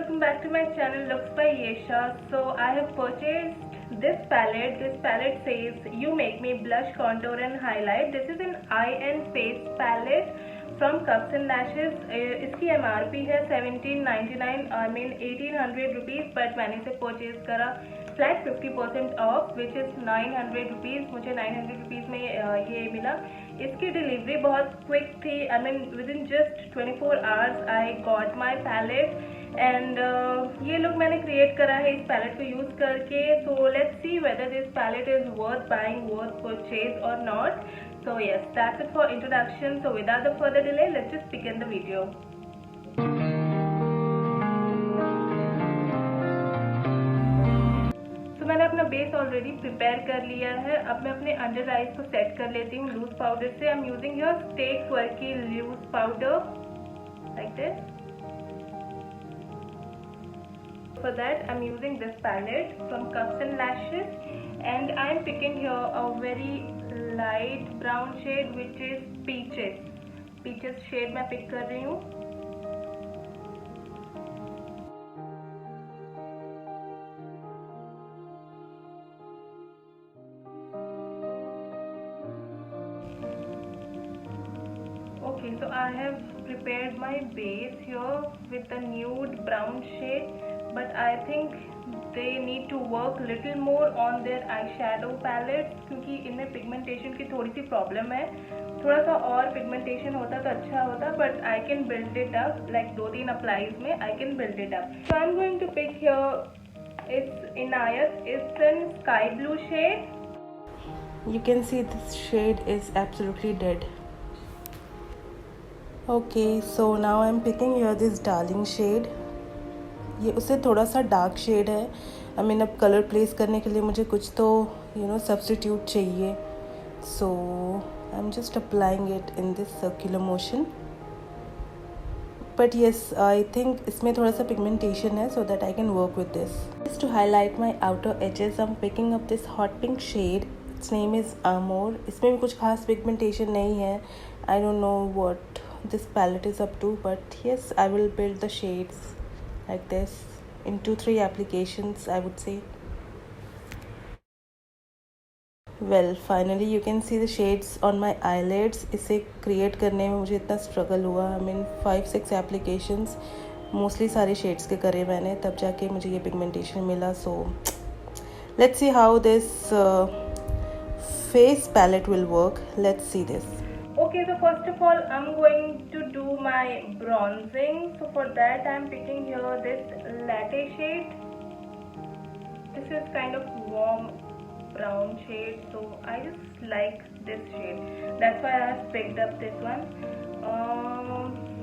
welcome back to my channel Looks by Yesha. So I have purchased this palette. This palette says you make me blush, contour and highlight. This is an eye and face palette from Cups and Lashes. इसकी MRP है 1799, I mean 1800 rupees, but मैंने इसे purchase करा flat 50% of which is 900 rupees. मुझे 900 rupees में ये मिला. इसकी डिलीवरी बहुत क्विक थी. I mean within just 24 hours I got my palette. And ये लुक मैंने क्रिएट करा है इस पैलेट को यूज़ करके. So let's see whether this palette is worth buying, worth purchase और not. So yes, that's it for introduction. So without the further delay, let's just begin the video. मैंने अपना base already prepare कर लिया है. अब मैं अपने under eyes को सेट कर लेती हूँ लूज पाउडर से. I am using your stay quirky loose powder like this. For that I'm using this palette from Cups and Lashes and I am picking here a very light brown shade which is peaches. Peaches shade मैं pick कर रही हूँ. Okay, so I have prepared my base here with the nude brown shade, but I think they need to work little more on their eyeshadow palette क्योंकि इनमें pigmentation की थोड़ी सी problem है. थोड़ा सा और पिगमेंटेशन होता तो अच्छा होता, but I can build it up like 2-3 applies में I can build it up. So I'm going to pick here. It's Inayat. It's in sky blue shade. You can see this shade is absolutely dead. Okay, so now I'm picking here this darling shade. ये उससे थोड़ा सा dark shade है. I mean अब colour place करने के लिए मुझे कुछ तो सब्स्टिट्यूट चाहिए. So I am just applying it in this circular motion. But yes, I think इसमें थोड़ा सा पिगमेंटेशन है, so that I can work with this. Just to highlight my outer edges I am picking up this hot pink shade. Its name is Amor. इसमें भी कुछ खास pigmentation नहीं है. I don't know what this palette is up to, but yes, I will build the shades like this in 2-3 applications, I would say. Well, finally you can see the shades on my eyelids. इसे create करने में मुझे इतना struggle हुआ. I mean 5-6 applications mostly सारे shades के करे मैंने, तब जाके मुझे ये pigmentation मिला. So let's see how this face palette will work. Let's see this. Okay, so first of all I'm going to do my bronzing. So for that I'm picking here this latte shade. This is kind of warm brown shade, so I just like this shade. That's why I have picked up this one.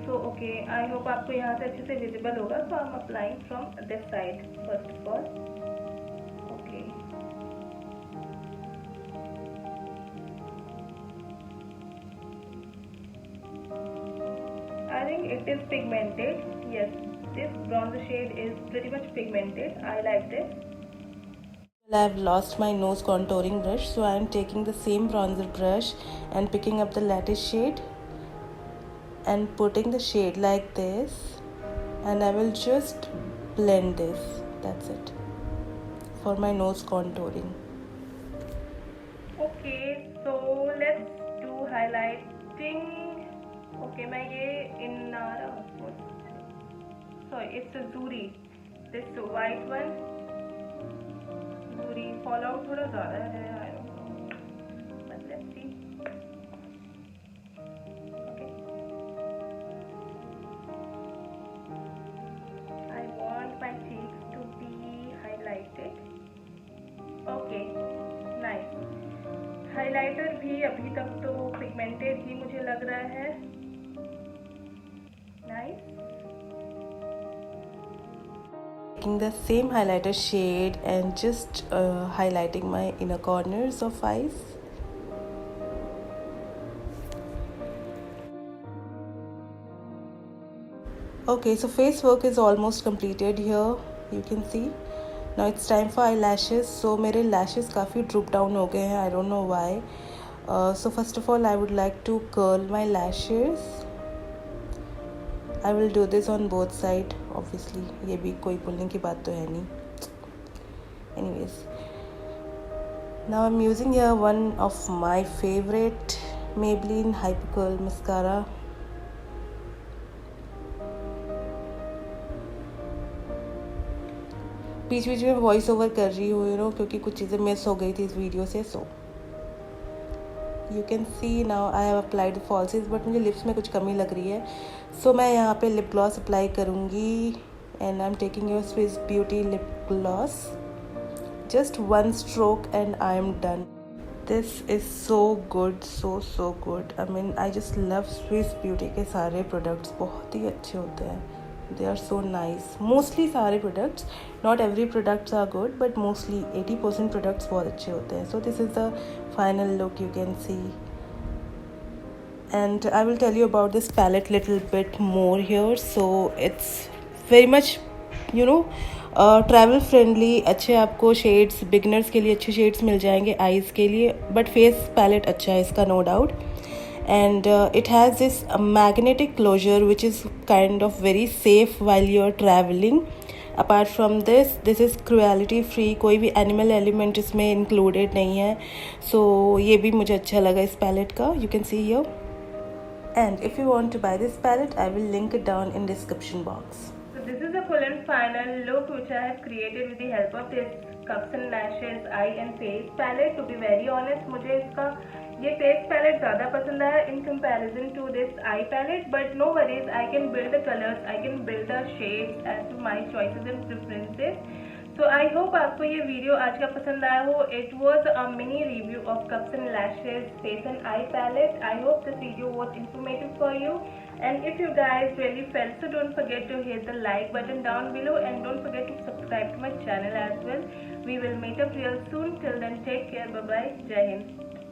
So okay, I hope आपको यहाँ से अच्छे से visible होगा. So I'm applying from this side first of all. Okay. I think it is pigmented. Yes, this bronzer shade is pretty much pigmented. I like this. I have lost my nose contouring brush, so I am taking the same bronzer brush and picking up the latte shade and putting the shade like this, and I will just blend this. That's it for my nose contouring. Okay, so let's do highlighting. Okay, मैं ये Inara, sorry, it's a Zuri. This white one, Zuri. Fallout थोड़ा ज़्यादा है, I don't know, but let's see. Okay. I want my cheeks to be highlighted. Okay, nice. Highlighter भी अभी तक तो pigmented ही मुझे लग रहा है. Nice. Taking the same highlighter shade and just highlighting my inner corners of eyes. Okay, so face work is almost completed here. You can see. Now it's time for eyelashes. So मेरे lashes काफ़ी droop down हो गए हैं. I don't know why. So first of all, I would like to curl my lashes. I will do this on both side obviously, ये भी कोई बोलने की बात तो है नहीं. Anyways, now I'm using here one of my favorite Maybelline Hyper Curl mascara. बीच बीच में वॉइस ओवर कर रही हूँ क्योंकि कुछ चीज़ें मिस हो गई थी इस वीडियो से. So you can C now I have applied फॉल्सिस, but मुझे लिप्स में कुछ कमी लग रही है. सो मैं यहाँ पे लिप ग्लॉस अप्लाई करूँगी and I am taking your Swiss beauty lip gloss. Just one stroke and I am done. This is so good, so good. I mean, I just love Swiss Beauty के सारे products, बहुत ही अच्छे होते हैं. They are so nice. Mostly सारे products, not every products are good, but mostly 80% products बहुत अच्छे होते हैं. So this is the final look you can see. And I will tell you about this palette little bit more here. So it's very much travel friendly. अच्छे आपको shades, beginners के लिए अच्छे shades मिल जाएंगे आईज़ के लिए. But face palette अच्छा है इसका, no doubt. And it has this magnetic closure which is kind of very safe while you are travelling. Apart from this is cruelty free, कोई भी एनिमल एलिमेंट इसमें included नहीं है. सो ये भी मुझे अच्छा लगा इस पैलेट का. You can see here. And if you want to buy this palette I will link it down in description box. This is the full and final look which I have created with the help of this Cups and Lashes eye and face palette. To be very honest, मुझे इसका ये face palette ज़्यादा पसंद आया in comparison to this eye palette. But no worries, I can build the colors, I can build the shades as to my choices and preferences. So I hope आपको ये video आज का पसंद आया हो. It was a mini review of Cups and Lashes face and eye palette. I hope this video was informative for you. And if you guys really felt, so don't forget to hit the like button down below and don't forget to subscribe to my channel as well. We will meet up real soon. Till then, take care. Bye bye. Jai Hind.